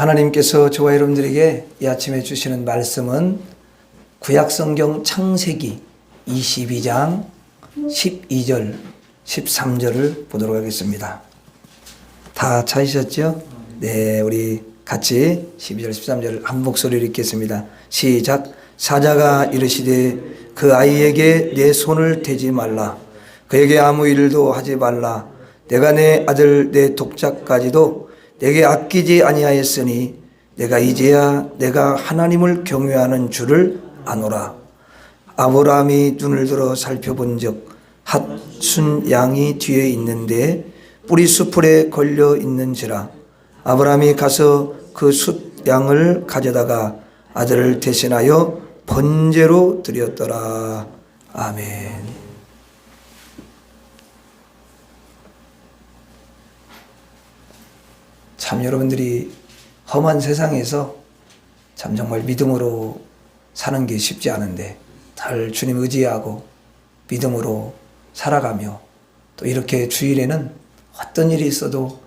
하나님께서 저와 여러분들에게 이 아침에 주시는 말씀은 구약성경 창세기 22장 12절 13절을 보도록 하겠습니다. 다 찾으셨죠? 네, 우리 같이 12절 13절을 한 목소리로 읽겠습니다. 시작. 사자가 이르시되 그 아이에게 내 손을 대지 말라. 그에게 아무 일도 하지 말라. 내가 내 아들 내 독자까지도 내게 아끼지 아니하였으니 내가 이제야 내가 하나님을 경외하는 줄을 아노라. 아브라함이 눈을 들어 살펴본 적 핫순 양이 뒤에 있는데 뿌리 수풀에 걸려 있는지라. 아브라함이 가서 그 숫 양을 가져다가 아들을 대신하여 번제로 드렸더라. 아멘. 참 여러분들이 험한 세상에서 참 정말 믿음으로 사는 게 쉽지 않은데 늘 주님 의지하고 믿음으로 살아가며 또 이렇게 주일에는 어떤 일이 있어도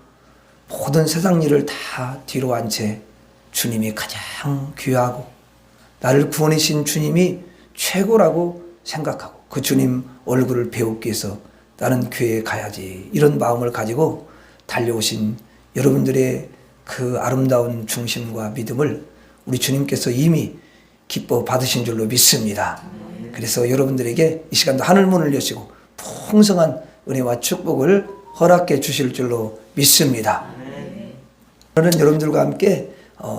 모든 세상 일을 다 뒤로 한 채 주님이 가장 귀하고 나를 구원하신 주님이 최고라고 생각하고 그 주님 얼굴을 배우기 위해서 나는 교회에 가야지 이런 마음을 가지고 달려오신 여러분들의 그 아름다운 중심과 믿음을 우리 주님께서 이미 기뻐 받으신 줄로 믿습니다. 그래서 여러분들에게 이 시간도 하늘문을 여시고 풍성한 은혜와 축복을 허락해 주실 줄로 믿습니다. 오늘은 여러분들과 함께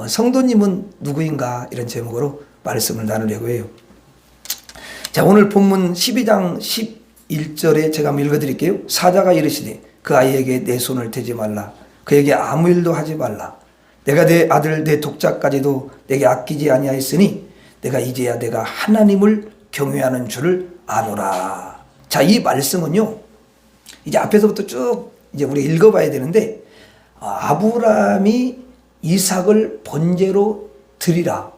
성도님은 누구인가 이런 제목으로 말씀을 나누려고 해요. 자, 오늘 본문 12장 11절에 제가 한번 읽어드릴게요. 사자가 이르시되 그 아이에게 내 손을 대지 말라. 그에게 아무 일도 하지 말라. 내가 내 아들 내 독자까지도 내게 아끼지 아니하였으니 내가 이제야 내가 하나님을 경외하는 줄을 아노라. 자, 이 말씀은요 이제 앞에서부터 쭉 이제 우리 읽어봐야 되는데 아브라함이 이삭을 번제로 드리라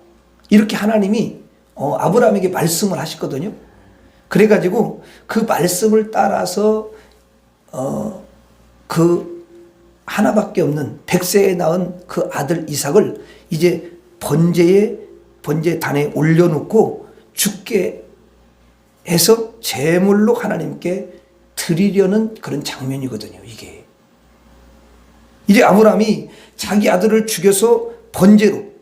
이렇게 하나님이 아브라함에게 말씀을 하셨거든요. 그래가지고 그 말씀을 따라서 그 하나밖에 없는 100세에 낳은 그 아들 이삭을 이제 번제단에 올려놓고 죽게 해서 제물로 하나님께 드리려는 그런 장면이거든요. 이게 이제 아브라함이 자기 아들을 죽여서 번제는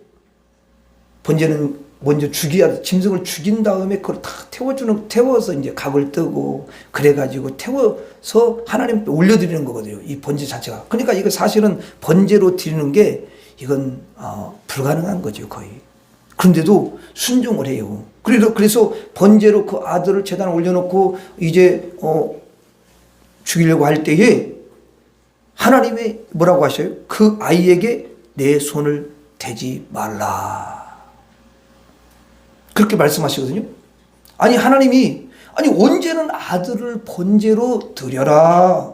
먼저 짐승을 죽인 다음에 그걸 다 태워서 이제 각을 뜨고 그래가지고 태워서 하나님께 올려드리는 거거든요. 이 번제 자체가. 그러니까 이거 사실은 번제로 드리는 게 이건 불가능한 거죠, 거의. 그런데도 순종을 해요. 그래서 번제로 그 아들을 제단에 올려놓고 이제 죽이려고 할 때에 하나님이 뭐라고 하셔요? 그 아이에게 내 손을 대지 말라. 그렇게 말씀하시거든요. 아니 하나님이 언제는 아들을 번제로 드려라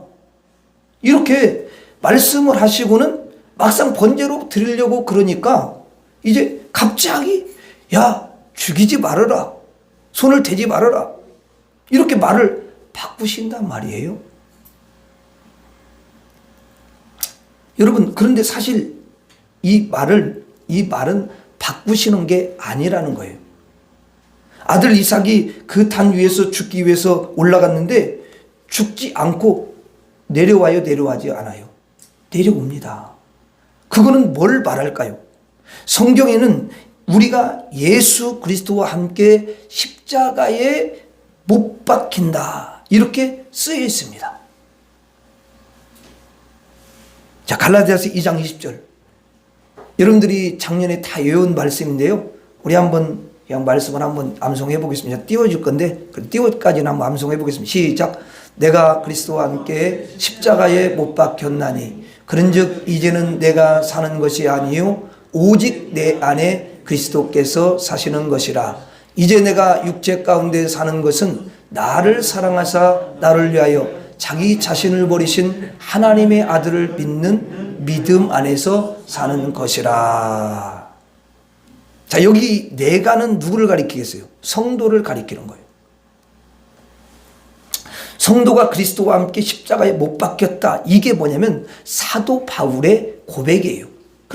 이렇게 말씀을 하시고는 막상 번제로 드리려고 그러니까 이제 갑자기 야 죽이지 말아라, 손을 대지 말아라 이렇게 말을 바꾸신단 말이에요. 여러분, 그런데 사실 이 말은 바꾸시는 게 아니라는 거예요. 아들 이삭이 그 단 위에서 죽기 위해서 올라갔는데 죽지 않고 내려와요, 내려가지 않아요? 내려옵니다. 그거는 뭘 말할까요? 성경에는 우리가 예수 그리스도와 함께 십자가에 못 박힌다 이렇게 쓰여 있습니다. 자, 갈라디아서 2장 20절 여러분들이 작년에 다 외운 말씀인데요. 우리 한번 그냥 말씀을 한번 암송해 보겠습니다. 띄워줄 건데 띄워까지는 한번 암송해 보겠습니다. 시작. 내가 그리스도와 함께 십자가에 못 박혔나니 그런즉 이제는 내가 사는 것이 아니요 오직 내 안에 그리스도께서 사시는 것이라. 이제 내가 육체 가운데 사는 것은 나를 사랑하사 나를 위하여 자기 자신을 버리신 하나님의 아들을 믿는 믿음 안에서 사는 것이라. 자, 여기 내가는 누구를 가리키겠어요? 성도를 가리키는 거예요. 성도가 그리스도와 함께 십자가에 못 박혔다. 이게 뭐냐면 사도 바울의 고백이에요.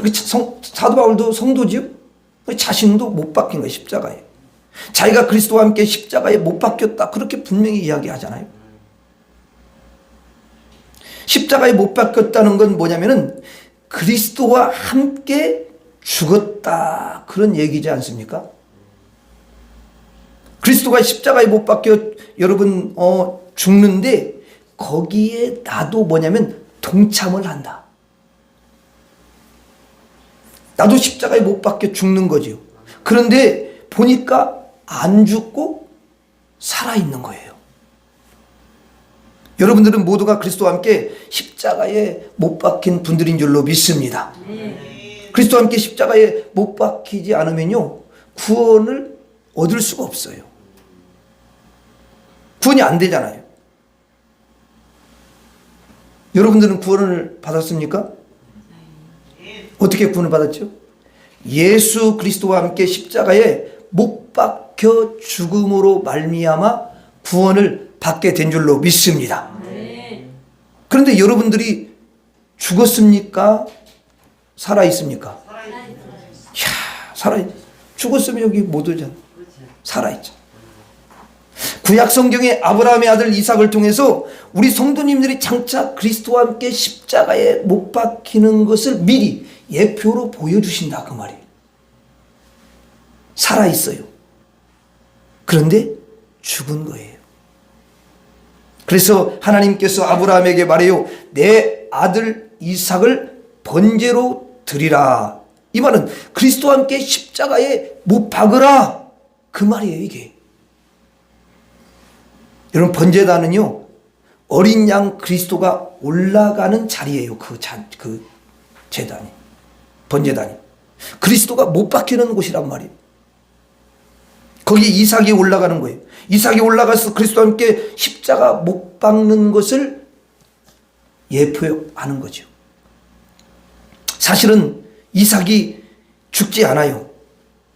그렇게 사도 바울도 성도지요. 자신도 못 박힌 거예요. 십자가에. 자기가 그리스도와 함께 십자가에 못 박혔다. 그렇게 분명히 이야기하잖아요. 십자가에 못 박혔다는 건 뭐냐면은 그리스도와 함께 죽었다. 그런 얘기지 않습니까? 그리스도가 십자가에 못 박혀 여러분 죽는데 거기에 나도 뭐냐면 동참을 한다. 나도 십자가에 못 박혀 죽는 거죠. 그런데 보니까 안 죽고 살아있는 거예요. 여러분들은 모두가 그리스도와 함께 십자가에 못 박힌 분들인 줄로 믿습니다. 그리스도와 함께 십자가에 못 박히지 않으면요, 구원을 얻을 수가 없어요. 구원이 안 되잖아요. 여러분들은 구원을 받았습니까? 어떻게 구원을 받았죠? 예수 그리스도와 함께 십자가에 못 박혀 죽음으로 말미암아 구원을 받게 된 줄로 믿습니다. 그런데 여러분들이 죽었습니까? 살아있습니까? 죽었으면 여기 못 오잖아. 살아있죠. 구약 성경의 아브라함의 아들 이삭을 통해서 우리 성도님들이 장차 그리스도와 함께 십자가에 못 박히는 것을 미리 예표로 보여주신다 그 말이에요. 살아있어요. 그런데 죽은 거예요. 그래서 하나님께서 아브라함에게 말해요. 내 아들 이삭을 번제로 드리라. 이 말은 그리스도와 함께 십자가에 못 박으라 그 말이에요. 이게 여러분, 번제단은요 어린 양 그리스도가 올라가는 자리예요. 그 제단이, 번제단이 그리스도가 못 박히는 곳이란 말이에요. 거기에 이삭이 올라가는 거예요. 이삭이 올라가서 그리스도와 함께 십자가 못 박는 것을 예표하는 거죠. 사실은 이삭이 죽지 않아요.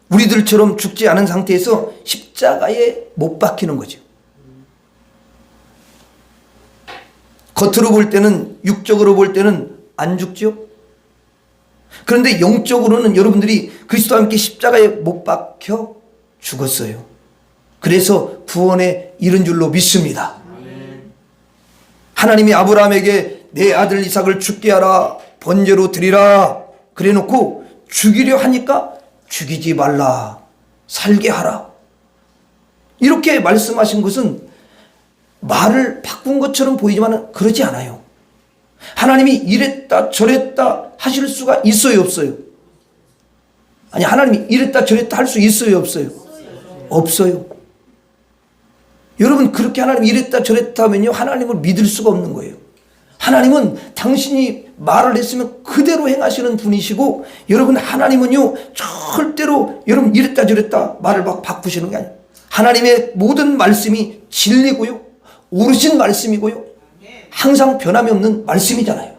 우리들처럼 죽지 않은 상태에서 십자가에 못 박히는 거죠. 겉으로 볼 때는, 육적으로 볼 때는 안 죽죠. 그런데 영적으로는 여러분들이 그리스도와 함께 십자가에 못 박혀 죽었어요. 그래서 구원에 이른 줄로 믿습니다. 하나님이 아브라함에게 내 아들 이삭을 죽게 하라, 번제로 드리라 그래 놓고 죽이려 하니까 죽이지 말라, 살게 하라 이렇게 말씀하신 것은 말을 바꾼 것처럼 보이지만 그러지 않아요. 하나님이 이랬다 저랬다 하실 수가 있어요, 없어요? 아니, 하나님이 이랬다 저랬다 할 수 있어요, 없어요? 없어요. 여러분, 그렇게 하나님이 이랬다 저랬다 하면요, 하나님을 믿을 수가 없는 거예요. 하나님은 당신이 말을 했으면 그대로 행하시는 분이시고, 여러분, 하나님은요 절대로 여러분 이랬다 저랬다 말을 막 바꾸시는 게 아니에요. 하나님의 모든 말씀이 진리고요, 오르신 말씀이고요, 항상 변함이 없는 말씀이잖아요.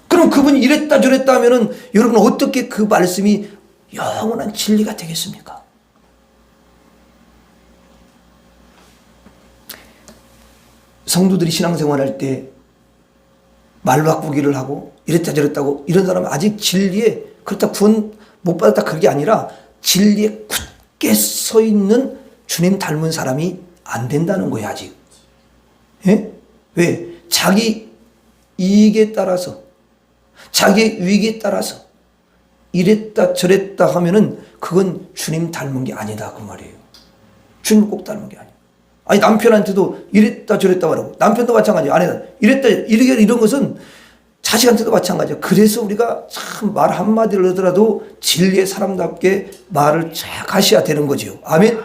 그럼 그분이 이랬다 저랬다 하면은 여러분 어떻게 그 말씀이 영원한 진리가 되겠습니까? 성도들이 신앙생활할 때 말 바꾸기를 하고 이랬다 저랬다고 이런 사람은 아직 진리에, 그렇다 구원 못 받았다 그게 아니라 진리에 굳게 서 있는 주님 닮은 사람이 안 된다는 거예요, 아직. 예? 왜? 자기 이익에 따라서, 자기 유익에 따라서 이랬다 저랬다 하면은 그건 주님 닮은 게 아니다 그 말이에요. 주님 꼭 닮은 게 아니에요. 아니, 남편한테도 이랬다 저랬다 말하고, 남편도 마찬가지예요. 아내는 이랬다 이런 것은 자식한테도 마찬가지예요. 그래서 우리가 참 말 한마디를 하더라도 진리의 사람답게 말을 잘 하셔야 되는 거죠. 아멘.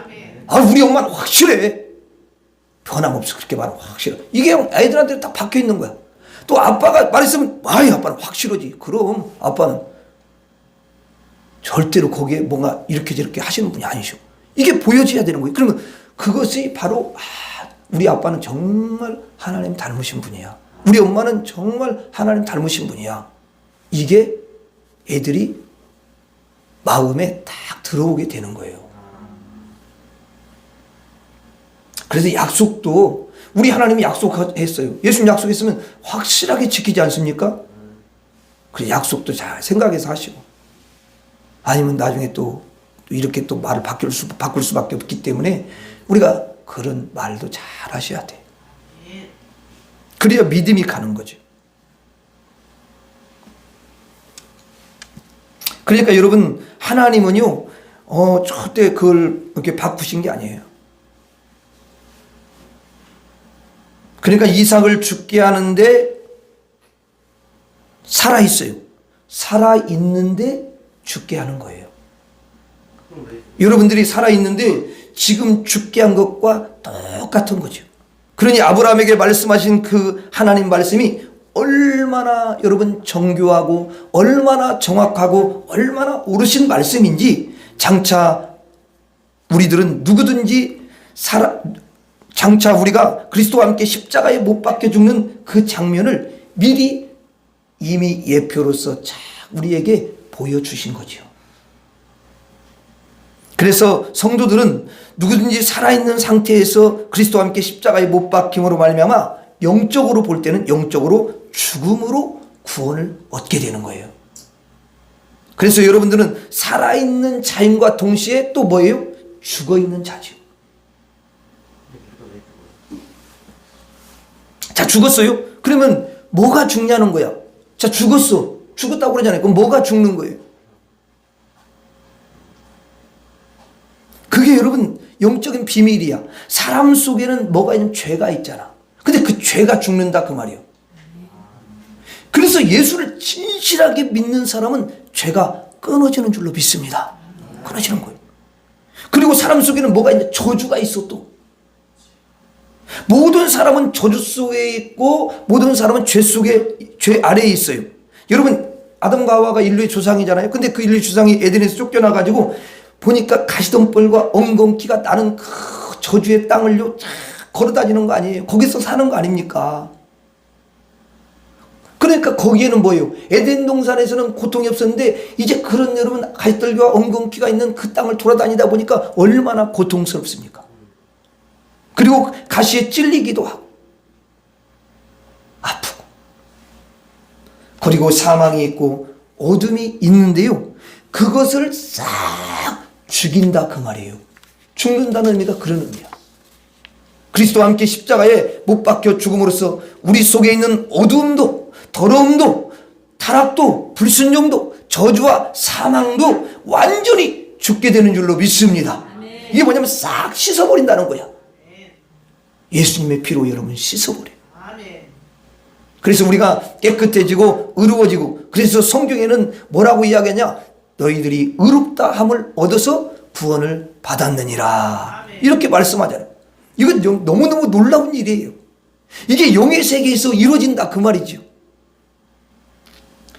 아, 우리 엄마는 확실해. 변함없이 그렇게 말하면 확실해. 이게 애들한테 딱 박혀 있는 거야. 또 아빠가 말했으면, 아이, 아빠는 확실하지. 그럼 아빠는 절대로 거기에 뭔가 이렇게 저렇게 하시는 분이 아니셔. 이게 보여져야 되는 거예요. 그러면 그것이 바로, 우리 아빠는 정말 하나님 닮으신 분이야, 우리 엄마는 정말 하나님 닮으신 분이야, 이게 애들이 마음에 딱 들어오게 되는 거예요. 그래서 약속도 우리 하나님이 약속했어요. 예수님 약속했으면 확실하게 지키지 않습니까? 그 약속도 잘 생각해서 하시고, 아니면 나중에 또 이렇게 또 말을 바꿀 수밖에 없기 때문에 우리가 그런 말도 잘 하셔야 돼. 그래야 믿음이 가는 거죠. 그러니까 여러분, 하나님은요, 절대 그걸 이렇게 바꾸신 게 아니에요. 그러니까 이삭을 죽게 하는데 살아있어요. 살아있는데 죽게 하는 거예요. 여러분들이 살아있는데 지금 죽게 한 것과 똑같은 거죠. 그러니 아브라함에게 말씀하신 그 하나님 말씀이 얼마나 여러분 정교하고 얼마나 정확하고 얼마나 옳으신 말씀인지 장차 우리들은 누구든지 장차 우리가 그리스도와 함께 십자가에 못 박혀 죽는 그 장면을 미리 이미 예표로서 잘 우리에게 보여주신 거죠. 그래서 성도들은 누구든지 살아있는 상태에서 그리스도와 함께 십자가에 못 박힘으로 말미암아 영적으로 볼 때는 영적으로 죽음으로 구원을 얻게 되는 거예요. 그래서 여러분들은 살아있는 자인과 동시에 또 뭐예요? 죽어있는 자죠. 자, 죽었어요? 그러면 뭐가 죽냐는 거야. 자, 죽었어. 죽었다고 그러잖아요. 그럼 뭐가 죽는 거예요? 그게 여러분 영적인 비밀이야. 사람 속에는 뭐가 있는 죄가 있잖아. 근데 그 죄가 죽는다 그 말이에요. 그래서 예수를 진실하게 믿는 사람은 죄가 끊어지는 줄로 믿습니다. 끊어지는 거예요. 그리고 사람 속에는 뭐가 있냐? 저주가 있어 또. 모든 사람은 저주 속에 있고 모든 사람은 죄 아래에 있어요. 여러분, 아담과 하와가 인류의 조상이잖아요. 근데 그 인류의 조상이 에덴에서 쫓겨나 가지고 보니까 가시덤불과 엉겅퀴가 나는 그 저주의 땅을요 걸어다니는 거 아니에요. 거기서 사는 거 아닙니까? 그러니까 거기에는 뭐예요? 에덴 동산에서는 고통이 없었는데 이제 그런 여러분 가시떨기와 엉겅퀴가 있는 그 땅을 돌아다니다 보니까 얼마나 고통스럽습니까? 그리고 가시에 찔리기도 하고 아프고, 그리고 사망이 있고 어둠이 있는데요, 그것을 싹 죽인다 그 말이에요. 죽는다는 의미가 그런 의미야. 그리스도와 함께 십자가에 못 박혀 죽음으로써 우리 속에 있는 어두움도 더러움도 타락도 불순종도 저주와 사망도 완전히 죽게 되는 줄로 믿습니다. 이게 뭐냐면 싹 씻어버린다는 거야. 예수님의 피로 여러분 씻어버려요. 그래서 우리가 깨끗해지고 의로워지고, 그래서 성경에는 뭐라고 이야기하냐? 너희들이 의롭다 함을 얻어서 구원을 받았느니라, 이렇게 말씀하잖아요. 이건 너무너무 놀라운 일이에요. 이게 영의 세계에서 이루어진다 그 말이죠.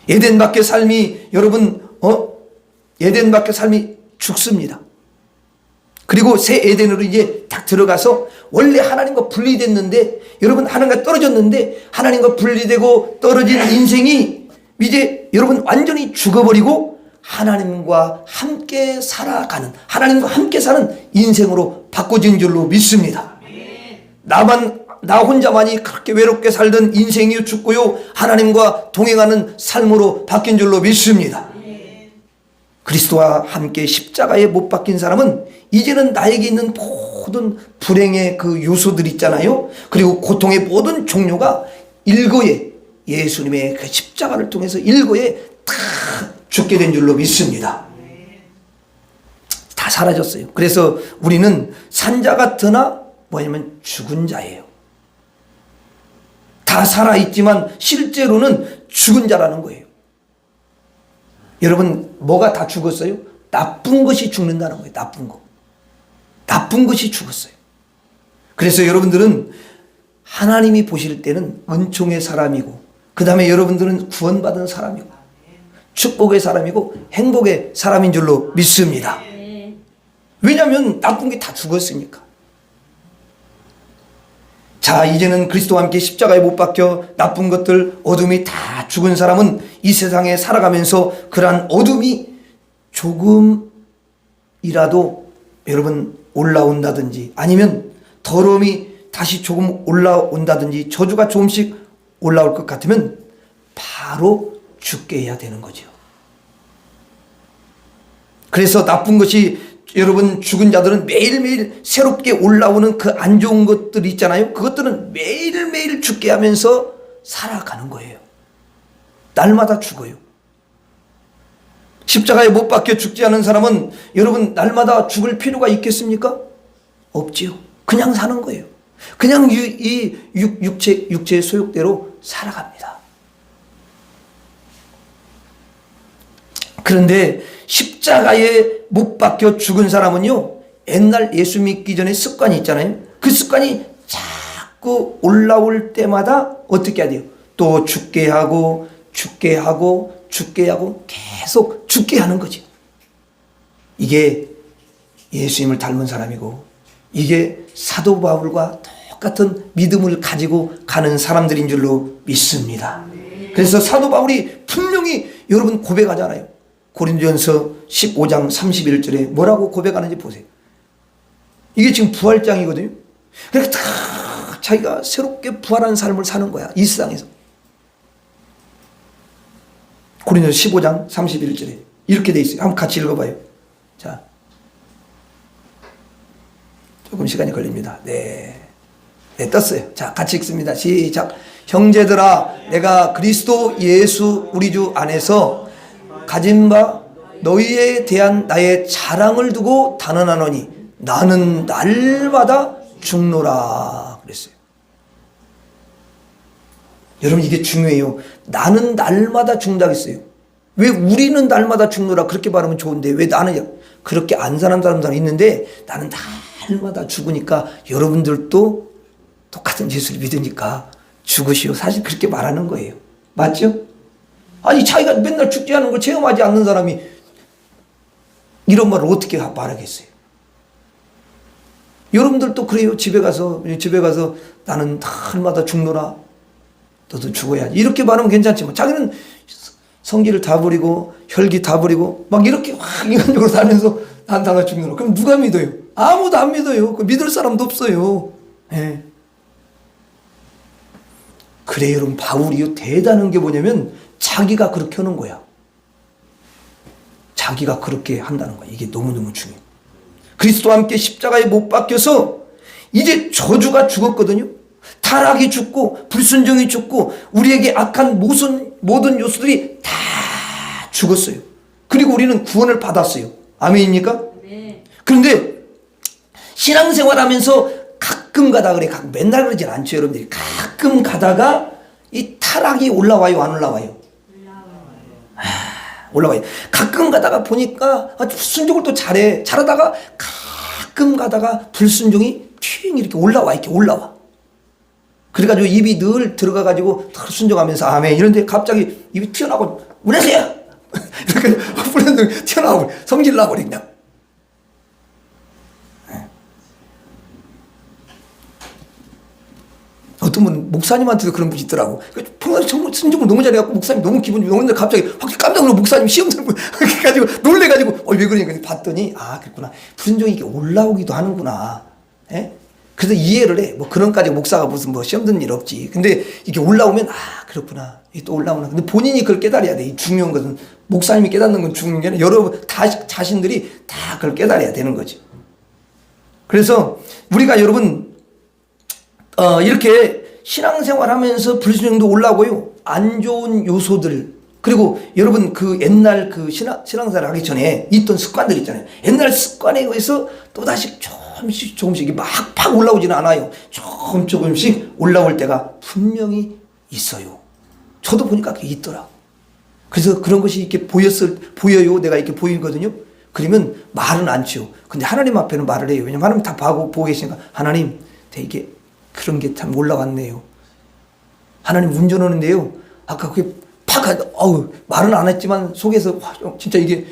에덴 밖의 삶이 여러분 에덴 밖의 삶이 죽습니다. 그리고 새 에덴으로 이제 딱 들어가서 원래 하나님과 분리됐는데, 여러분 하나님과 떨어졌는데 하나님과 분리되고 떨어진 인생이 이제 여러분 완전히 죽어버리고 하나님과 함께 살아가는, 하나님과 함께 사는 인생으로 바꿔진 줄로 믿습니다. 나 혼자만이 그렇게 외롭게 살던 인생이 죽고요, 하나님과 동행하는 삶으로 바뀐 줄로 믿습니다. 그리스도와 함께 십자가에 못 박힌 사람은 이제는 나에게 있는 모든 불행의 그 요소들 있잖아요. 그리고 고통의 모든 종류가 일거에 예수님의 그 십자가를 통해서 일거에 다 죽게 된 줄로 믿습니다. 다 사라졌어요. 그래서 우리는 산자 같으나 뭐냐면 죽은 자예요. 다 살아있지만 실제로는 죽은 자라는 거예요. 여러분, 뭐가 다 죽었어요? 나쁜 것이 죽는다는 거예요. 나쁜 거. 나쁜 것이 죽었어요. 그래서 여러분들은 하나님이 보실 때는 은총의 사람이고, 그 다음에 여러분들은 구원받은 사람이고 축복의 사람이고 행복의 사람인 줄로 믿습니다. 왜냐하면 나쁜 게 다 죽었으니까. 자, 이제는 그리스도와 함께 십자가에 못 박혀 나쁜 것들, 어둠이 다 죽은 사람은 이 세상에 살아가면서 그러한 어둠이 조금이라도 여러분 올라온다든지, 아니면 더러움이 다시 조금 올라온다든지, 저주가 조금씩 올라올 것 같으면 바로 죽게 해야 되는 거죠. 그래서 나쁜 것이, 여러분, 죽은 자들은 매일매일 새롭게 올라오는 그 안 좋은 것들 있잖아요. 그것들은 매일매일 죽게 하면서 살아가는 거예요. 날마다 죽어요. 십자가에 못 박혀 죽지 않은 사람은 여러분 날마다 죽을 필요가 있겠습니까? 없지요. 그냥 사는 거예요. 그냥 이 육체의 소욕대로 살아갑니다. 그런데 십자가에 못 박혀 죽은 사람은요, 옛날 예수 믿기 전에 습관이 있잖아요. 그 습관이 자꾸 올라올 때마다 어떻게 해야 돼요? 또 죽게 하고 죽게 하고 죽게 하고 계속 죽게 하는 거죠. 이게 예수님을 닮은 사람이고, 이게 사도 바울과 똑같은 믿음을 가지고 가는 사람들인 줄로 믿습니다. 그래서 사도 바울이 분명히 여러분 고백하잖아요. 고린도전서 15장 31절에 뭐라고 고백하는지 보세요. 이게 지금 부활장이거든요. 그러니까 다 자기가 새롭게 부활한 삶을 사는 거야, 이 세상에서. 고린도전서 15장 31절에 이렇게 돼 있어요. 한번 같이 읽어봐요. 자, 조금 시간이 걸립니다. 네, 떴어요. 자, 같이 읽습니다. 시작. 형제들아, 내가 그리스도 예수 우리 주 안에서 가진 바 너희에 대한 나의 자랑을 두고 단언하노니 나는 날마다 죽노라 그랬어요. 여러분, 이게 중요해요. 나는 날마다 죽는다 했어요. 왜 우리는 날마다 죽노라 그렇게 말하면 좋은데, 왜 나는 그렇게 안 사는 사람들은 있는데 나는 날마다 죽으니까 여러분들도 똑같은 예수를 믿으니까 죽으시오. 사실 그렇게 말하는 거예요. 맞죠? 아니, 자기가 맨날 죽지 않은 걸 체험하지 않는 사람이 이런 말을 어떻게 말하겠어요? 여러분들도 그래요. 집에 가서 나는 날마다 죽노라. 너도 죽어야지. 이렇게 말하면 괜찮지만 자기는 성기를 다 버리고 혈기 다 버리고 막 이렇게 확 인간적으로 살면서 난 날마다 죽노라. 그럼 누가 믿어요? 아무도 안 믿어요. 믿을 사람도 없어요. 예. 그래, 여러분, 바울이요, 대단한 게 뭐냐면 자기가 그렇게 하는 거야. 자기가 그렇게 한다는 거야. 이게 너무너무 중요해. 그리스도와 함께 십자가에 못 박혀서 이제 저주가 죽었거든요. 타락이 죽고 불순종이 죽고 우리에게 악한 모든 요소들이 다 죽었어요. 그리고 우리는 구원을 받았어요. 아멘입니까? 네. 그런데 신앙생활하면서 가끔 가다 그래. 맨날 그러진 않죠, 여러분들이. 가끔 가다가 이 타락이 올라와요, 안 올라와요? 올라와요. 가끔 가다가 보니까 순종을 또 잘하다가 가끔 가다가 불순종이 튀 이렇게 올라와. 그래가지고 입이 늘 들어가가지고 순종하면서 아멘 이런데 갑자기 입이 튀어나오고 우레세요 이렇게 불순종이 튀어나오고 성질 나버리 그냥. 어떤 분 목사님한테도 그런 분이 있더라고. 평소에 순종을 너무 잘해갖고 목사님 너무 기분이 너무 갑자기 확 깜짝 놀라 목사님 시험 들고 이렇게 가지고 놀래가지고 왜 그러니까 봤더니 그랬구나. 불순종이 이게 올라오기도 하는구나. 예? 그래서 이해를 해. 뭐 그런까지 목사가 무슨 시험 듣는 일 없지. 근데 이게 올라오면 그렇구나. 이게 또 올라오나. 근데 본인이 그걸 깨달아야 돼. 이 중요한 것은 목사님이 깨닫는 건 중요한 게 아니라 여러분 자신들이 다 그걸 깨달아야 되는 거지. 그래서 우리가 여러분 이렇게 신앙생활 하면서 불순종도 올라오고요. 안 좋은 요소들, 그리고 여러분 그 옛날 그 신앙생활 하기 전에 있던 습관들 있잖아요. 옛날 습관에 의해서 또다시 조금씩 막 올라오지는 않아요. 조금씩 올라올 때가 분명히 있어요. 저도 보니까 그게 있더라고. 그래서 그런 것이 이렇게 보여요. 내가 이렇게 보이거든요. 그러면 말은 안 치요. 근데 하나님 앞에는 말을 해요. 왜냐면 하나님 다 보고 계시니까 하나님, 이게 그런 게 참 올라왔네요. 하나님 운전하는데요. 아까 그게 말은 안 했지만 속에서 진짜 이게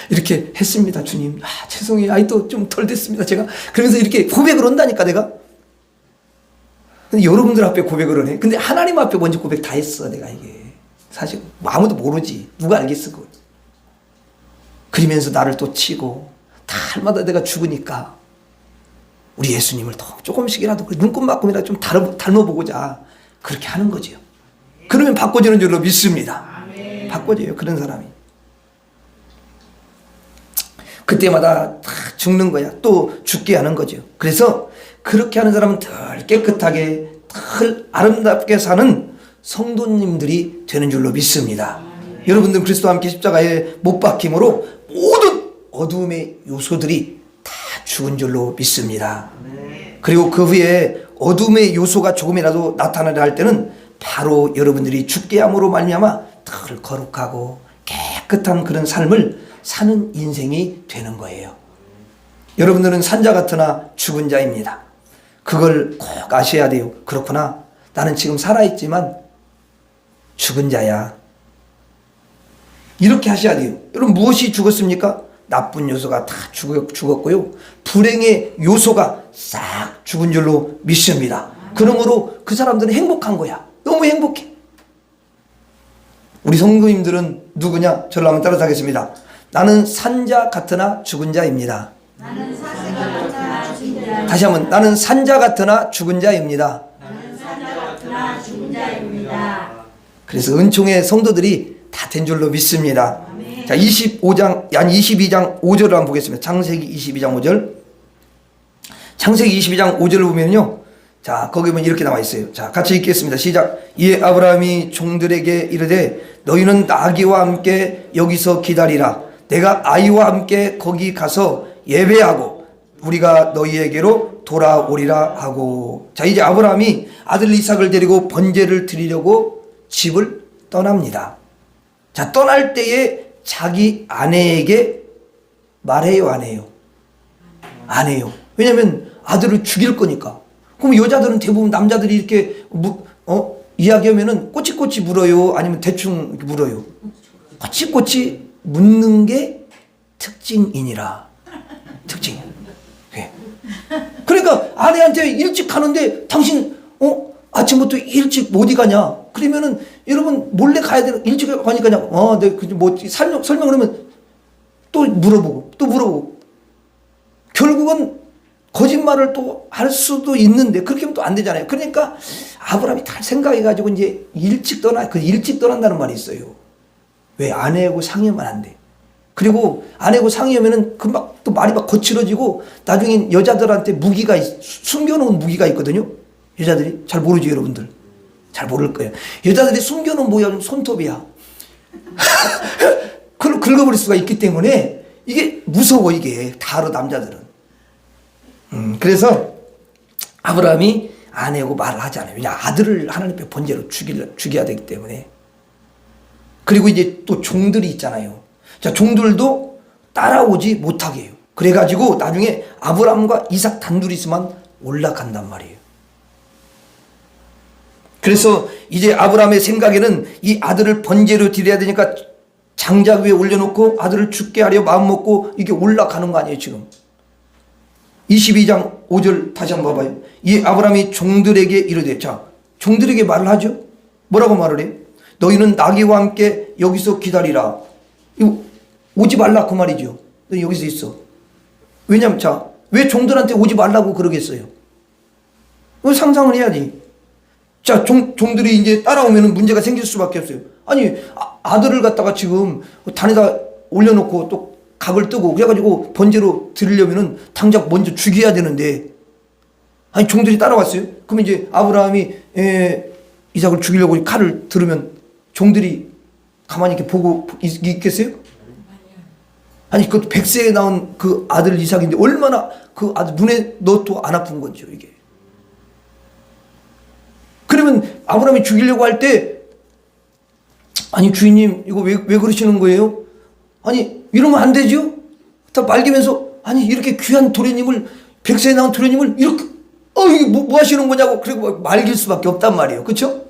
이렇게 했습니다. 주님, 죄송해요. 또 좀 덜 됐습니다. 제가 그러면서 이렇게 고백을 한다니까 내가. 근데 여러분들 앞에 고백을 하네. 근데 하나님 앞에 먼저 고백 다 했어. 내가 이게 사실 아무도 모르지. 누가 알겠어 그걸. 그러면서 나를 또 치고 날마다 내가 죽으니까 우리 예수님을 더 조금씩이라도 눈곱만큼이라도 좀 닮아보고자 그렇게 하는 거죠. 그러면 바꿔지는 줄로 믿습니다. 바꿔져요. 그런 사람이. 그때마다 다 죽는 거야. 또 죽게 하는 거죠. 그래서 그렇게 하는 사람은 덜 깨끗하게 덜 아름답게 사는 성도님들이 되는 줄로 믿습니다. 여러분들 그리스도와 함께 십자가에 못 박힘으로 모든 어두움의 요소들이 다 죽은 줄로 믿습니다. 그리고 그 후에 어둠의 요소가 조금이라도 나타나려 할 때는 바로 여러분들이 죽게 함으로 말미암아 덜 거룩하고 깨끗한 그런 삶을 사는 인생이 되는 거예요. 여러분들은 산자 같으나 죽은 자입니다. 그걸 꼭 아셔야 돼요. 그렇구나. 나는 지금 살아있지만 죽은 자야. 이렇게 하셔야 돼요. 여러분 무엇이 죽었습니까? 나쁜 요소가 다 죽었고요. 불행의 요소가 싹 죽은 줄로 믿습니다. 그러므로 그 사람들은 행복한 거야. 너무 행복해. 우리 성도님들은 누구냐? 저를 한번 따라하겠습니다. 나는 산자 같으나 죽은 자입니다. 나는 산자 같으나 죽은 자입니다. 다시 한번 나는 산자 같으나 죽은 자입니다. 나는 산자 같으나 죽은 자입니다. 그래서 은총의 성도들이 다 된 줄로 믿습니다. 아멘. 자, 22장 5절을 한번 보겠습니다. 창세기 22장 5절. 창세기 22장 5절을 보면요. 자, 거기 보면 이렇게 나와 있어요. 자, 같이 읽겠습니다. 시작. 이에 아브라함이 종들에게 이르되 너희는 나귀와 함께 여기서 기다리라. 내가 아이와 함께 거기 가서 예배하고 우리가 너희에게로 돌아오리라 하고. 자, 이제 아브라함이 아들 이삭을 데리고 번제를 드리려고 집을 떠납니다. 자, 떠날 때에 자기 아내에게 말해요, 안 해요? 안 해요. 왜냐면 아들을 죽일 거니까. 그럼 여자들은 대부분 남자들이 이렇게 이야기하면은 꼬치꼬치 물어요? 아니면 대충 물어요? 꼬치꼬치 묻는 게 특징이니라. 특징. 네. 그러니까 아내한테 일찍 가는데 당신 아침부터 일찍 어디 가냐? 그러면은 여러분 몰래 가야 되는 일찍 가니까 그냥 뭐 설명을 하면 또 물어보고 결국은 거짓말을 또 할 수도 있는데 그렇게 하면 또 안 되잖아요. 그러니까 아브라함이 다 생각해가지고 이제 일찍 떠난다는 말이 있어요. 왜? 아내하고 상의하면 안 돼. 그리고 아내하고 상의하면은 금방 또 말이 막 거칠어지고 나중에 여자들한테 숨겨놓은 무기가 있거든요. 여자들이 잘 모르죠, 여러분들. 잘 모를 거예요. 여자들이 숨겨놓은 무기가 손톱이야. 그걸 긁어버릴 수가 있기 때문에 이게 무서워, 이게. 다로 남자들은. 그래서 아브라함이 아내하고 말을 하지 않아요. 왜냐, 아들을 하나님 앞에 번제로 죽여야 되기 때문에. 그리고 이제 또 종들이 있잖아요. 자, 종들도 따라오지 못하게 해요. 그래가지고 나중에 아브라함과 이삭 단둘이 있으면 올라간단 말이에요. 그래서 이제 아브라함의 생각에는 이 아들을 번제로 드려야 되니까 장작 위에 올려놓고 아들을 죽게 하려 마음먹고 이게 올라가는 거 아니에요, 지금. 22장 5절 다시 한번 봐봐요. 이 아브라함이 종들에게 이르되, 자, 종들에게 말을 하죠. 뭐라고 말을 해요? 너희는 나귀와 함께 여기서 기다리라. 이거 오지 말라 그 말이죠. 너 여기서 있어. 왜냐면, 자, 왜 종들한테 오지 말라고 그러겠어요? 상상을 해야지. 자, 종들이 이제 따라오면 문제가 생길 수밖에 없어요. 아니, 아들을 갖다가 지금 단에다 올려놓고 또 각을 뜨고 그래가지고 번제로 드리려면은 당장 먼저 죽여야 되는데, 아니, 종들이 따라왔어요. 그러면 이제 아브라함이 이삭을 죽이려고 칼을 들으면 종들이 가만히 이렇게 보고 있겠어요? 아니, 그 100세에 나온 그 아들 이삭인데 얼마나 그 아들 눈에 넣어도 안 아픈 건지요, 이게. 그러면 아브라함이 죽이려고 할 때, 아니, 주인님, 이거 왜 그러시는 거예요? 아니, 이러면 안 되죠? 다 말기면서, 아니, 이렇게 귀한 도련님을, 100세에 나온 도련님을 이렇게, 이게 뭐 하시는 거냐고, 그리고 말길 수밖에 없단 말이에요. 그쵸?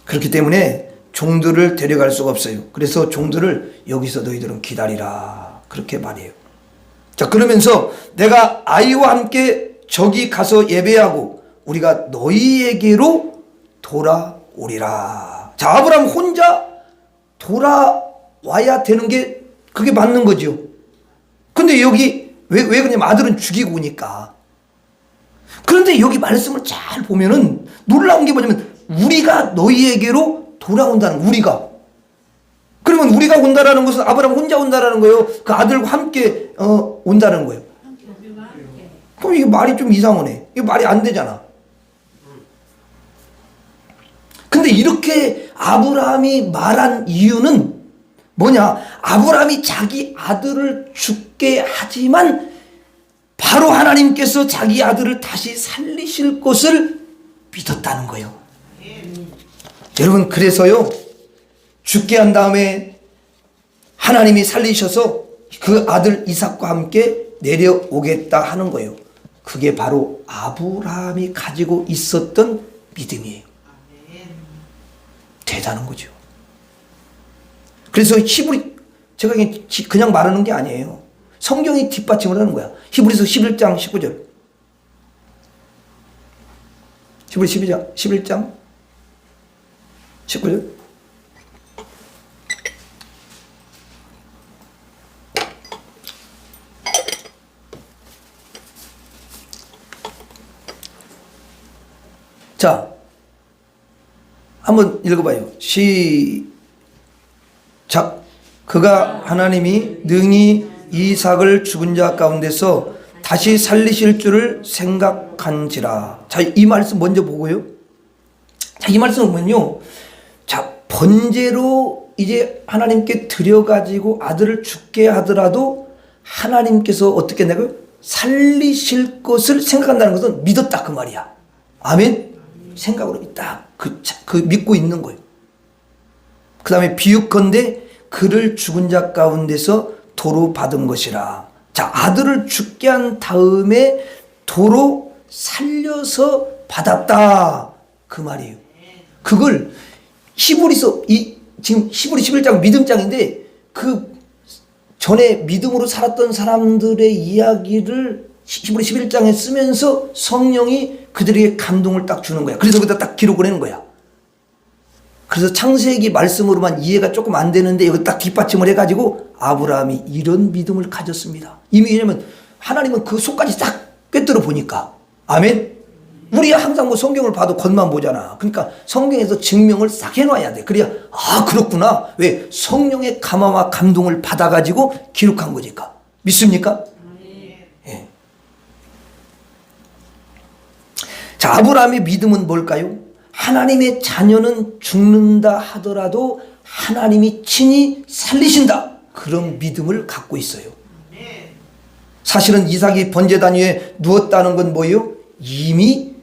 그렇기 때문에 종들을 데려갈 수가 없어요. 그래서 종들을 여기서 너희들은 기다리라. 그렇게 말해요. 자, 그러면서 내가 아이와 함께 저기 가서 예배하고 우리가 너희에게로 돌아오리라. 자, 아브라함 혼자 돌아와야 되는 게 그게 맞는 거죠. 근데 여기 왜 그러냐면 아들은 죽이고 오니까. 그런데 여기 말씀을 잘 보면은 놀라운 게 뭐냐면 우리가 너희에게로 돌아온다는, 우리가. 그러면 우리가 온다라는 것은 아브라함 혼자 온다라는 거예요? 그 아들과 함께 온다는 거예요? 그럼 이게 말이 좀 이상하네. 이게 말이 안 되잖아. 근데 이렇게 아브라함이 말한 이유는 뭐냐? 아브라함이 자기 아들을 죽게 하지만 바로 하나님께서 자기 아들을 다시 살리실 것을 믿었다는 거예요. 여러분, 그래서요, 죽게 한 다음에 하나님이 살리셔서 그 아들 이삭과 함께 내려오겠다 하는 거예요. 그게 바로 아브라함이 가지고 있었던 믿음이에요. 대단한 거죠. 그래서 히브리, 제가 그냥 말하는 게 아니에요. 성경이 뒷받침을 하는 거야. 히브리서 11장 19절. 히브리 11장 19절. 자, 한번 읽어봐요. 시작. 그가 하나님이 능히 이삭을 죽은 자 가운데서 다시 살리실 줄을 생각한지라. 자, 이 말씀 먼저 보고요. 자, 이 말씀은 뭐냐면요. 자, 번제로 이제 하나님께 드려가지고 아들을 죽게 하더라도 하나님께서 어떻게 했냐고요? 살리실 것을 생각한다는 것은 믿었다 그 말이야. 아멘? 생각으로 딱 그 믿고 있는 거예요. 그 다음에 비유컨대 그를 죽은 자 가운데서 도로 받은 것이라. 자, 아들을 죽게 한 다음에 도로 살려서 받았다 그 말이에요. 그걸 히브리서 지금 히브리 11장 믿음장인데 그 전에 믿음으로 살았던 사람들의 이야기를 히브리 11장에 쓰면서 성령이 그들에게 감동을 딱 주는 거야. 그래서 거기다 딱 기록을 하는 거야. 그래서 창세기 말씀으로만 이해가 조금 안 되는데 여기 딱 뒷받침을 해가지고 아브라함이 이런 믿음을 가졌습니다. 이미 왜냐면 하나님은 그 속까지 딱 꿰뚫어 보니까. 아멘? 우리가 항상 뭐 성경을 봐도 겉만 보잖아. 그러니까 성경에서 증명을 싹 해놔야 돼. 그래야 아 그렇구나. 왜? 성령의 감화와 감동을 받아가지고 기록한 거니까. 믿습니까? 예. 자, 아브라함의 믿음은 뭘까요? 하나님의 자녀는 죽는다 하더라도 하나님이 친히 살리신다. 그런 믿음을 갖고 있어요. 사실은 이삭이 번제단 위에 누웠다는 건 뭐예요? 이미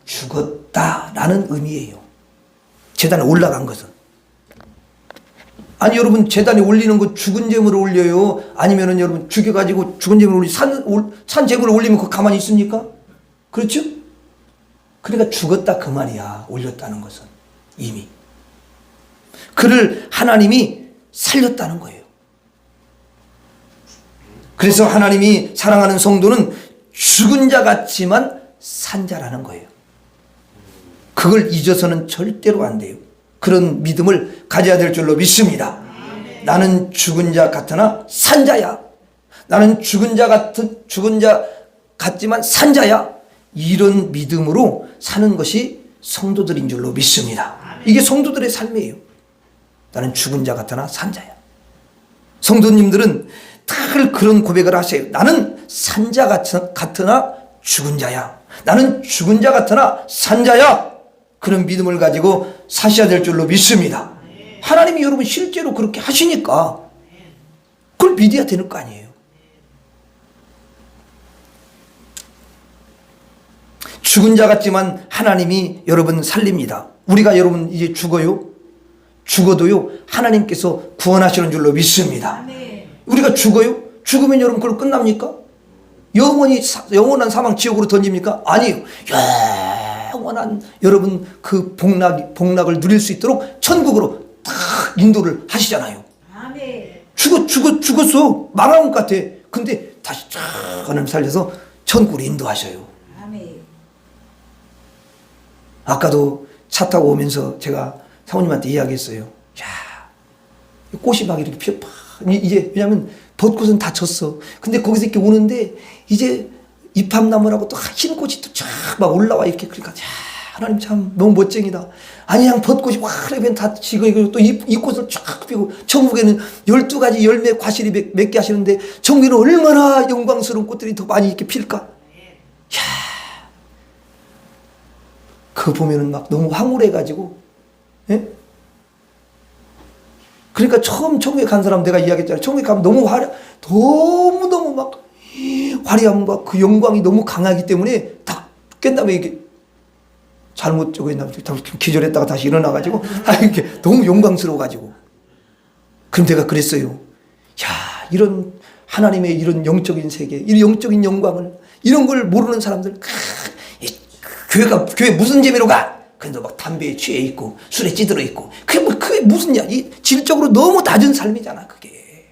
죽었다라는 의미예요. 제단에 올라간 것은. 아니 여러분 제단에 올리는 거 죽은 재물을 올려요? 아니면은 여러분 죽여가지고 죽은 재물을 산 재물을 올리면 그 가만히 있습니까? 그렇죠? 그러니까 죽었다 그 말이야. 올렸다는 것은 이미. 그를 하나님이 살렸다는 거예요. 그래서 하나님이 사랑하는 성도는 죽은 자 같지만 산 자라는 거예요. 그걸 잊어서는 절대로 안 돼요. 그런 믿음을 가져야 될 줄로 믿습니다. 나는 죽은 자 같으나 산 자야. 나는 죽은 자 같지만 산 자야. 이런 믿음으로 사는 것이 성도들인 줄로 믿습니다. 이게 성도들의 삶이에요. 나는 죽은 자 같으나 산 자야. 성도님들은 늘 그런 고백을 하세요. 나는 산 자 같으나 죽은 자야. 나는 죽은 자 같으나 산 자야. 그런 믿음을 가지고 사셔야 될 줄로 믿습니다. 하나님이 여러분 실제로 그렇게 하시니까 그걸 믿어야 되는 거 아니에요. 죽은 자 같지만 하나님이 여러분 살립니다. 우리가 여러분 이제 죽어요. 죽어도요 하나님께서 구원하시는 줄로 믿습니다. 우리가 죽어요. 죽으면 여러분 그걸 끝납니까? 영원한 사망 지옥으로 던집니까? 아니에요. 영원한 여러분 그 복락을 누릴 수 있도록 천국으로 딱 인도를 하시잖아요. 죽었어. 망한 것 같아. 근데 다시 쫙 하나님 살려서 천국으로 인도하셔요. 아까도 차 타고 오면서 제가 사모님한테 이야기했어요. 야, 꽃이 막 이렇게 피어, 이제, 왜냐면 벚꽃은 다 졌어. 근데 거기서 이렇게 오는데, 이제 잎합나무라고 또 흰 꽃이 또 쫙 막 올라와, 이렇게. 그러니까, 야, 하나님 참 너무 멋쟁이다. 아니 그냥 벚꽃이 화려하게 다 지고 또 이 꽃을 쫙 피고 천국에는 12가지 열매 과실이 맺게 하시는데 천국에는 얼마나 영광스러운 꽃들이 더 많이 이렇게 필까? 야, 그거 보면은 막 너무 황홀해가지고, 예? 그러니까 처음 천국에 간 사람 내가 이야기했잖아요. 천국에 가면 너무 너무 막 화려함과 그 영광이 너무 강하기 때문에 딱 깬 다음에 이게 잘못 저거 했나 기절했다가 다시 일어나가지고 이게 너무 영광스러워가지고. 그럼 내가 그랬어요. 야, 이런 하나님의 이런 영적인 세계, 이런 영적인 영광을 이런 걸 모르는 사람들, 교회 무슨 재미로 가? 그래도 막 담배에 취해 있고 술에 찌들어 있고 그게 무슨냐? 이 질적으로 너무 낮은 삶이잖아 그게.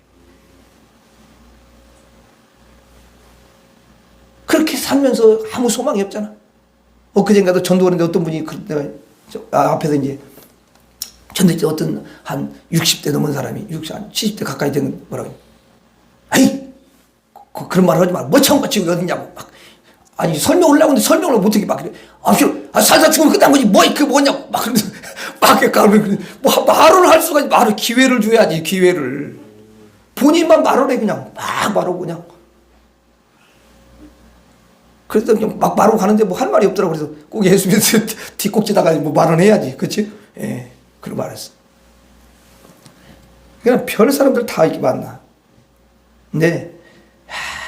그렇게 살면서 아무 소망이 없잖아. 엊그젠가도 전도하는데 어떤 분이 내가 앞에서 이제 전도할 때 어떤 한 60대 넘은 사람이 70대 가까이 된 뭐라고 아니 그런 말 하지 마. 뭐 처음 같이 어딨냐고 막 아니 설명을 하려고 하는데 설명을 못하게 막 그래. 살다 죽으면 끝난 거지 뭐냐고 막 그러면서 막 말을 할 수가 말을 기회를 줘야지. 기회를 본인만 말을 해. 그냥 막 말하고 그냥. 그래서 그냥 막 말하고 가는데 뭐 할 말이 없더라고. 그래서 꼭 예수 믿어서 뒷꼭지다가 뭐 말은 해야지. 그치? 예. 그런 말 했어. 그냥 별 사람들 다 이렇게 만나. 근데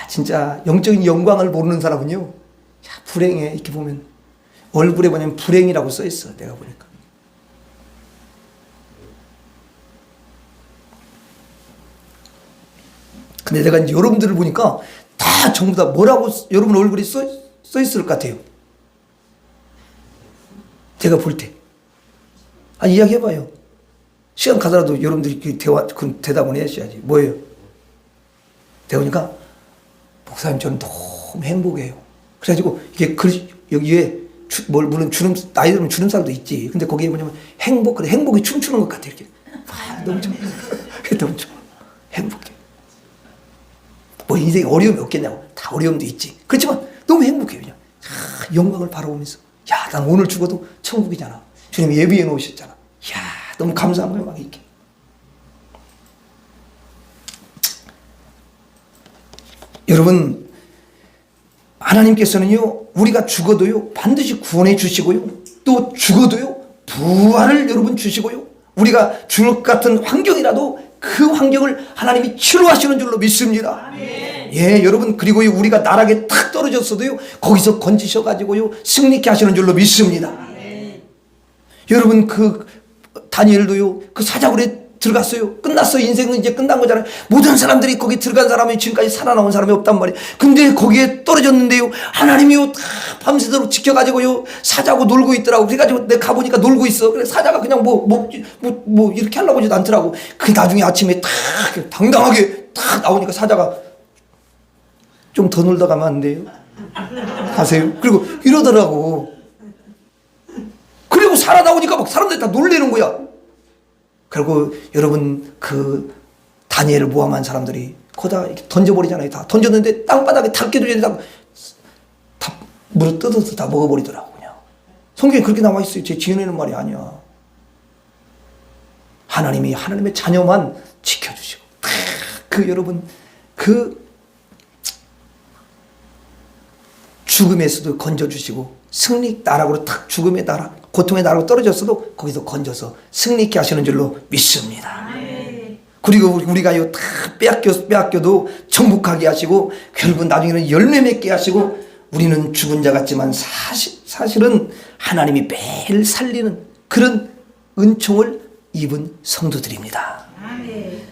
진짜 영적인 영광을 모르는 사람은요, 불행해. 이렇게 보면 얼굴에 보면 불행이라고 써 있어. 내가 보니까. 근데 내가 이제 여러분들을 보니까 다 전부 다 뭐라고 여러분 얼굴이 써 있을 것 같아요. 제가 볼 때. 이야기해봐요. 시간 가더라도 여러분들이 그 대답을 해야지. 뭐예요? 대우니까 목사님 저는 너무 행복해요. 그래가지고 이게 여기에 물론 나이 들면 주름살도 있지. 근데 거기에 뭐냐면 그래 행복이 춤추는 것 같아. 이렇게 너무 좋아. 너무 좋아. 행복해. 뭐 인생에 어려움이 없겠냐고. 다 어려움도 있지. 그렇지만 너무 행복해요. 그냥 영광을 바라보면서 난 오늘 죽어도 천국이잖아. 주님이 예비해 놓으셨잖아. 너무 감사한 거예요. 막 이렇게. 여러분, 하나님께서는요, 우리가 죽어도요, 반드시 구원해 주시고요, 또 죽어도요, 부활을 여러분 주시고요, 우리가 죽을 것 같은 환경이라도 그 환경을 하나님이 치료하시는 줄로 믿습니다. 예, 여러분, 그리고 우리가 나락에 탁 떨어졌어도요, 거기서 건지셔가지고요, 승리케 하시는 줄로 믿습니다. 여러분, 다니엘도요, 그 사자굴에 들어갔어요. 끝났어요. 인생은 이제 끝난 거잖아요. 모든 사람들이 거기 들어간 사람이 지금까지 살아나온 사람이 없단 말이에요. 근데 거기에 떨어졌는데요, 하나님이요 다 밤새도록 지켜가지고요 사자고 놀고 있더라고. 그래가지고 내가 가보니까 놀고 있어. 그래 사자가 그냥 뭐 이렇게 하려고 하지도 않더라고. 그 나중에 아침에 딱 당당하게 딱 나오니까 사자가 좀 더 놀다 가면 안 돼요? 가세요. 그리고 이러더라고. 그리고 살아나오니까 막 사람들이 다 놀래는 거야. 그리고 여러분 그 다니엘을 모함한 사람들이 거기다 던져버리잖아요. 다 던졌는데 땅바닥에 닿기도 전에 다 물어 뜯어서 다 먹어버리더라고. 그냥 성경에 그렇게 나와 있어요. 제 지어내는 말이 아니야. 하나님이 하나님의 자녀만 지켜주시고 여러분 죽음에서도 건져주시고 승리 나락으로 탁 죽음의 나락 고통의 나락으로 떨어졌어도 거기서 건져서 승리케 하시는 줄로 믿습니다. 그리고 우리가요 다 빼앗겨도 정복하게 하시고 결국 나중에는 열매 맺게 하시고 우리는 죽은 자 같지만 사실은 하나님이 매일 살리는 그런 은총을 입은 성도들입니다.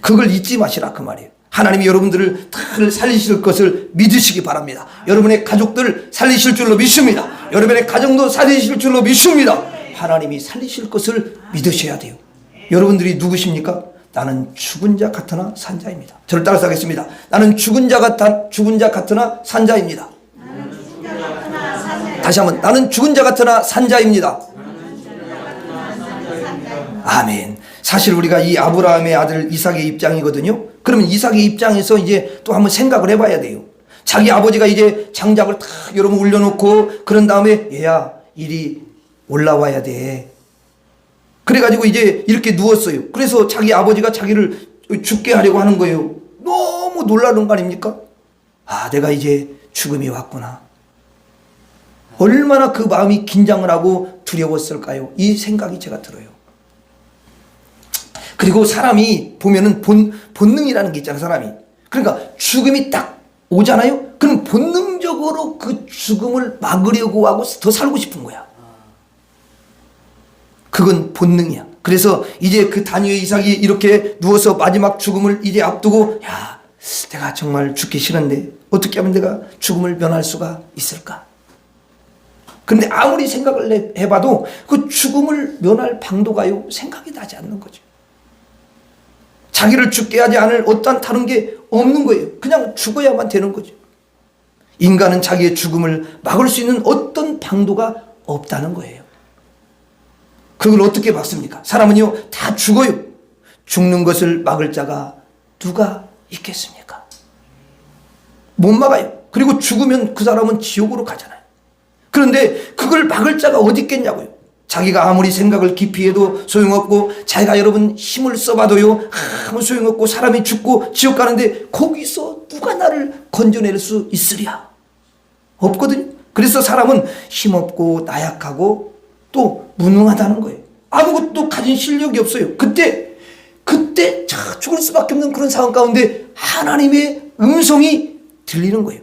그걸 잊지 마시라 그 말이에요. 하나님이 여러분들을 다 살리실 것을 믿으시기 바랍니다. 여러분의 가족들 살리실 줄로 믿습니다. 여러분의 가정도 살리실 줄로 믿습니다. 하나님이 살리실 것을 믿으셔야 돼요. 여러분들이 누구십니까? 나는 죽은 자 같으나 산자입니다. 저를 따라서 하겠습니다. 나는 죽은 자 같으나 산자입니다. 다시 한번 나는 죽은 자 같으나 산자입니다. 아멘. 사실 우리가 이 아브라함의 아들 이삭의 입장이거든요. 그러면 이삭의 입장에서 이제 또 한번 생각을 해봐야 돼요. 자기 아버지가 이제 장작을 탁 여러분 올려놓고 그런 다음에 얘야 이리 올라와야 돼. 그래가지고 이제 이렇게 누웠어요. 그래서 자기 아버지가 자기를 죽게 하려고 하는 거예요. 너무 놀라는 거 아닙니까? 아, 내가 이제 죽음이 왔구나. 얼마나 그 마음이 긴장을 하고 두려웠을까요? 이 생각이 제가 들어요. 그리고 사람이 보면은 본능이라는 게 있잖아요, 사람이. 그러니까 죽음이 딱 오잖아요? 그럼 본능적으로 그 죽음을 막으려고 하고 더 살고 싶은 거야. 그건 본능이야. 그래서 이제 그 다니엘 이삭이 이렇게 누워서 마지막 죽음을 이제 앞두고, 야, 내가 정말 죽기 싫은데 어떻게 하면 내가 죽음을 면할 수가 있을까? 근데 아무리 생각을 해봐도 그 죽음을 면할 방도가요, 생각이 나지 않는 거죠. 자기를 죽게 하지 않을 어떠한 다른 게 없는 거예요. 그냥 죽어야만 되는 거죠. 인간은 자기의 죽음을 막을 수 있는 어떤 방도가 없다는 거예요. 그걸 어떻게 막습니까? 사람은요, 다 죽어요. 죽는 것을 막을 자가 누가 있겠습니까? 못 막아요. 그리고 죽으면 그 사람은 지옥으로 가잖아요. 그런데 그걸 막을 자가 어디 있겠냐고요. 자기가 아무리 생각을 깊이 해도 소용없고, 자기가 여러분 힘을 써봐도요, 아무 소용없고, 사람이 죽고 지옥 가는데 거기서 누가 나를 건져낼 수 있으랴? 없거든요. 그래서 사람은 힘없고 나약하고 또 무능하다는 거예요. 아무것도 가진 실력이 없어요. 그때 죽을 수밖에 없는 그런 상황 가운데 하나님의 음성이 들리는 거예요.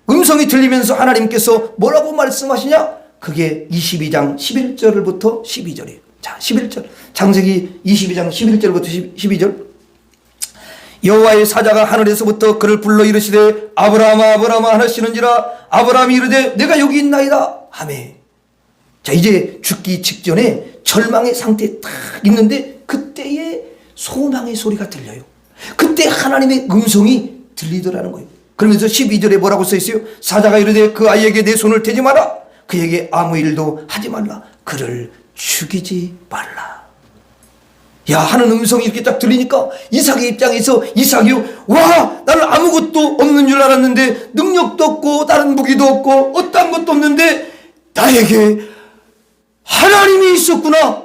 음성이 들리면서 하나님께서 뭐라고 말씀하시냐? 그게 22장 11절부터 12절이에요. 자, 11절. 창세기 22장 11절부터 12절. 여호와의 사자가 하늘에서부터 그를 불러 이르시되 아브라함아 아브라함아 하시는지라. 아브라함이 이르되 내가 여기 있나이다 하매. 자, 이제 죽기 직전에 절망의 상태에 딱 있는데 그때의 소망의 소리가 들려요. 그때 하나님의 음성이 들리더라는 거예요. 그러면서 12절에 뭐라고 써 있어요? 사자가 이르되 그 아이에게 내 손을 대지 마라. 그에게 아무 일도 하지 말라. 그를 죽이지 말라. 야, 하는 음성이 이렇게 딱 들리니까 이삭의 입장에서 이삭이요, 와, 나는 아무것도 없는 줄 알았는데, 능력도 없고 다른 무기도 없고 어떠한 것도 없는데 나에게 하나님이 있었구나.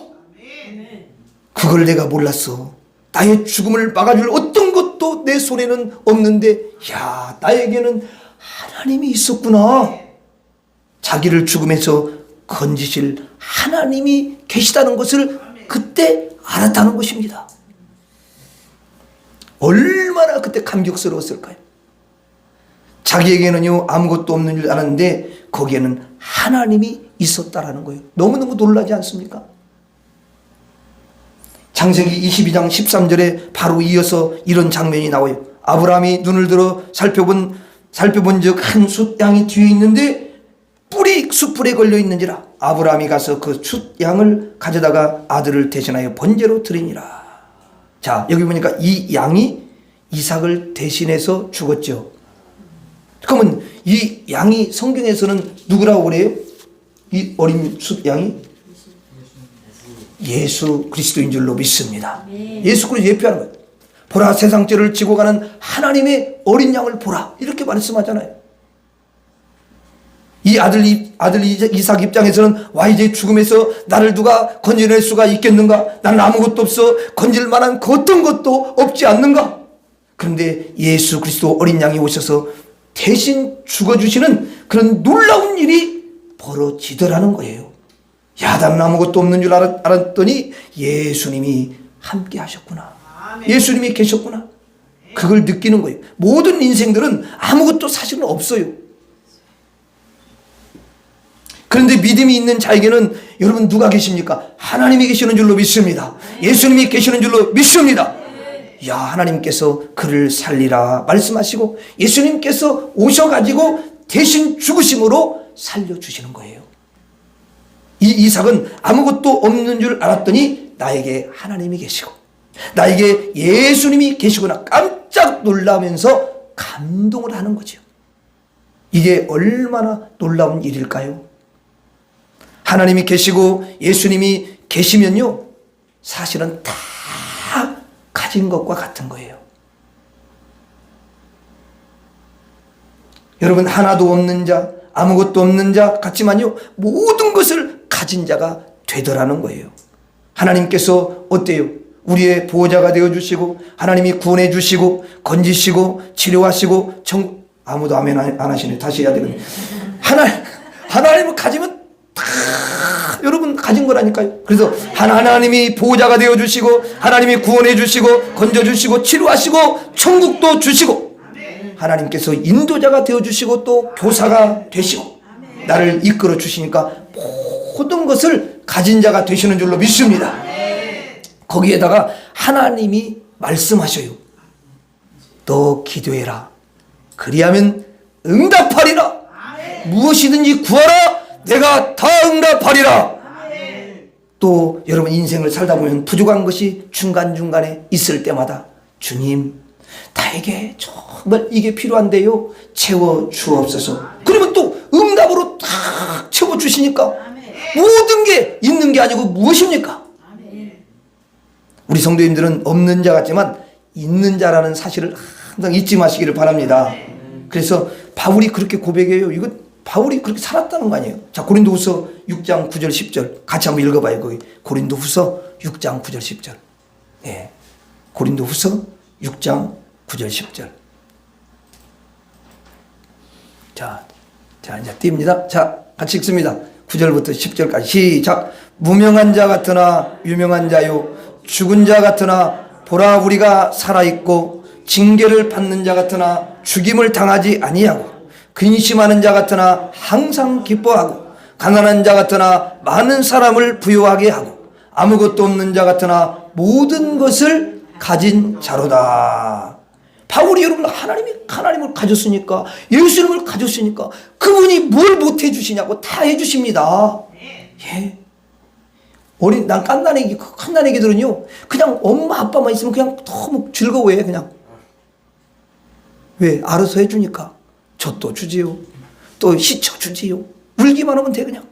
그걸 내가 몰랐어. 나의 죽음을 막아줄 어떤 것도 내 손에는 없는데, 야, 나에게는 하나님이 있었구나. 자기를 죽음에서 건지실 하나님이 계시다는 것을 그때 알았다는 것입니다. 얼마나 그때 감격스러웠을까요? 자기에게는요, 아무것도 없는 줄 알았는데 거기에는 하나님이 있었다라는 거예요. 너무너무 놀라지 않습니까? 창세기 22장 13절에 바로 이어서 이런 장면이 나와요. 아브라함이 눈을 들어 살펴본 즉 한 숫양이 뒤에 있는데 뿔이 숯불에 걸려 있는지라. 아브라함이 가서 그 숫양을 가져다가 아들을 대신하여 번제로 드리니라. 자, 여기 보니까 이 양이 이삭을 대신해서 죽었죠. 그러면 이 양이 성경에서는 누구라고 그래요? 이 어린 숫양이 예수 그리스도인 줄로 믿습니다. 예수 그리스도 예표하는 거예요. 보라, 세상 죄를 지고 가는 하나님의 어린 양을 보라, 이렇게 말씀하잖아요. 이 아들 이삭 입장에서는 와, 이제 죽음에서 나를 누가 건져낼 수가 있겠는가? 나는 아무것도 없어. 건질 만한 그 어떤 것도 없지 않는가? 그런데 예수 그리스도 어린 양이 오셔서 대신 죽어주시는 그런 놀라운 일이 벌어지더라는 거예요. 야, 나는 아무것도 없는 줄 알았더니 예수님이 함께 하셨구나. 예수님이 계셨구나. 그걸 느끼는 거예요. 모든 인생들은 아무것도 사실은 없어요. 그런데 믿음이 있는 자에게는 여러분 누가 계십니까? 하나님이 계시는 줄로 믿습니다. 예수님이 계시는 줄로 믿습니다. 야, 하나님께서 그를 살리라 말씀하시고 예수님께서 오셔가지고 대신 죽으심으로 살려주시는 거예요. 이 이삭은 아무것도 없는 줄 알았더니 나에게 하나님이 계시고 나에게 예수님이 계시구나 깜짝 놀라면서 감동을 하는 거죠. 이게 얼마나 놀라운 일일까요? 하나님이 계시고 예수님이 계시면요, 사실은 다 가진 것과 같은 거예요. 여러분, 하나도 없는 자, 아무것도 없는 자 같지만요, 모든 것을 가진 자가 되더라는 거예요. 하나님께서 어때요? 우리의 보호자가 되어주시고 하나님이 구원해 주시고 건지시고 치료하시고 아무도 아멘 안 하시네. 다시 해야 되거든요. 하나님을 가지면 다 여러분 가진 거라니까요. 그래서 하나님이 보호자가 되어주시고 하나님이 구원해 주시고 건져주시고 치료하시고 천국도 주시고 하나님께서 인도자가 되어주시고 또 교사가 되시고 나를 이끌어 주시니까 모든 것을 가진 자가 되시는 줄로 믿습니다. 거기에다가 하나님이 말씀하셔요. 너 기도해라. 그리하면 응답하리라. 무엇이든지 구하라. 내가 다 응답하리라. 또 여러분 인생을 살다 보면 부족한 것이 중간중간에 있을 때마다 주님 나에게 정말 이게 필요한데요 채워주옵소서. 그러면 또 응답으로 딱 채워주시니까 모든 게 있는 게 아니고 무엇입니까? 우리 성도님들은 없는 자 같지만 있는 자라는 사실을 항상 잊지 마시기를 바랍니다. 그래서 바울이 그렇게 고백해요. 이거 바울이 그렇게 살았다는 거 아니에요. 자, 고린도후서 6장 9절 10절 같이 한번 읽어봐요. 거기 고린도후서 6장 9절 10절. 예, 고린도후서 6장 9절 10절. 자 이제 띄웁니다. 자, 같이 읽습니다. 9절부터 10절까지 시작. 무명한 자 같으나 유명한 자요 죽은 자 같으나 보라 우리가 살아있고 징계를 받는 자 같으나 죽임을 당하지 아니하고 근심하는 자 같으나 항상 기뻐하고 가난한 자 같으나 많은 사람을 부유하게 하고 아무것도 없는 자 같으나 모든 것을 가진 자로다. 바울이 여러분 하나님을 가졌으니까 예수님을 가졌으니까 그분이 뭘 못해 주시냐고 다 해주십니다. 예. 난 큰 애기들은요 그냥 엄마 아빠만 있으면 그냥 너무 즐거워해. 그냥 왜? 알아서 해주니까 젖도 주지요 또 씻어주지요. 울기만 하면 돼. 그냥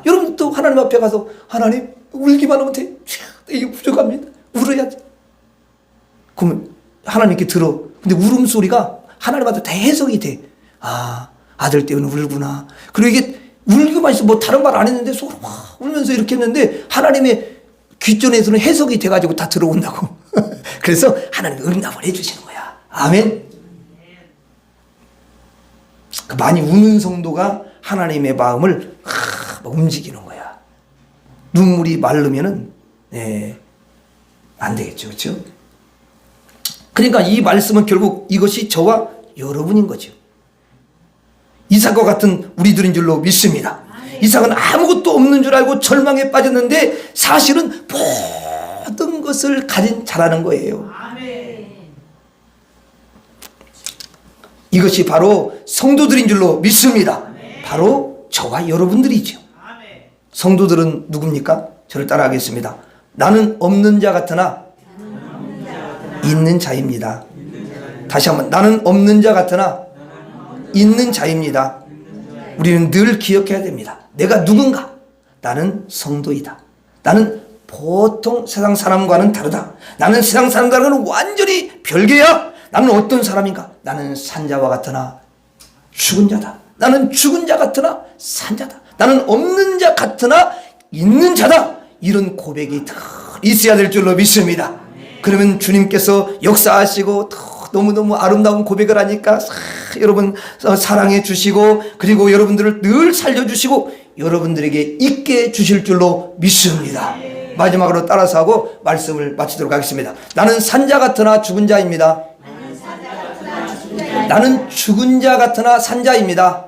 여러분 또 하나님 앞에 가서 하나님 울기만 하면 돼. 이게 부족합니다. 울어야지. 그러면 하나님 이렇게 들어. 근데 울음소리가 하나님한테 다 해석이 돼. 아, 아들 때문에 울구나. 그리고 이게 울기만 있어. 뭐 다른 말 안 했는데 속으로 막 울면서 이렇게 했는데 하나님의 귀전에서는 해석이 돼가지고 다 들어온다고. 그래서 하나님이 응답을 해주시는 거야. 아멘. 많이 우는 성도가 하나님의 마음을 막 움직이는 거야. 눈물이 마르면은 안 되겠죠, 그렇죠? 그러니까 이 말씀은 결국 이것이 저와 여러분인 거죠. 이삭과 같은 우리들인 줄로 믿습니다. 이삭은 아무것도 없는 줄 알고 절망에 빠졌는데 사실은 모든 것을 가진 자라는 거예요. 이것이 바로 성도들인 줄로 믿습니다. 바로 저와 여러분들이죠. 성도들은 누굽니까? 저를 따라하겠습니다. 나는 없는 자 같으나 있는 자입니다. 다시 한번 나는 없는 자 같으나 있는 자입니다. 우리는 늘 기억해야 됩니다. 내가 누군가? 나는 성도이다. 나는 보통 세상 사람과는 다르다. 나는 세상 사람들과는 완전히 별개야. 나는 어떤 사람인가? 나는 산자와 같으나 죽은 자다. 나는 죽은 자 같으나 산자다. 나는 없는 자 같으나 있는 자다. 이런 고백이 늘 있어야 될 줄로 믿습니다. 그러면 주님께서 역사하시고 너무너무 아름다운 고백을 하니까 여러분 사랑해 주시고 그리고 여러분들을 늘 살려주시고 여러분들에게 있게 주실 줄로 믿습니다. 마지막으로 따라서 하고 말씀을 마치도록 하겠습니다. 나는 산자 같으나 죽은 자입니다. 나는 죽은 자 같으나 산자입니다.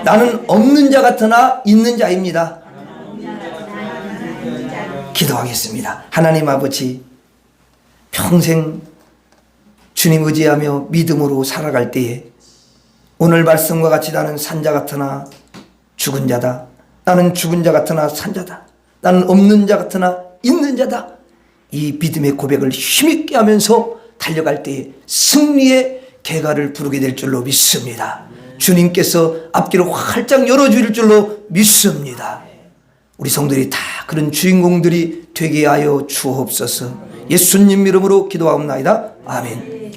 나는 없는 자 같으나 있는 자입니다. 기도하겠습니다. 하나님 아버지, 평생 주님 의지하며 믿음으로 살아갈 때에 오늘 말씀과 같이 나는 산자 같으나 죽은 자다. 나는 죽은 자 같으나 산자다. 나는 없는 자 같으나 있는 자다. 이 믿음의 고백을 힘있게 하면서 달려갈 때에 승리의 개가를 부르게 될 줄로 믿습니다. 주님께서 앞길을 활짝 열어주실 줄로 믿습니다. 우리 성도들이 다 그런 주인공들이 되게 하여 주옵소서. 예수님 이름으로 기도하옵나이다. 아멘.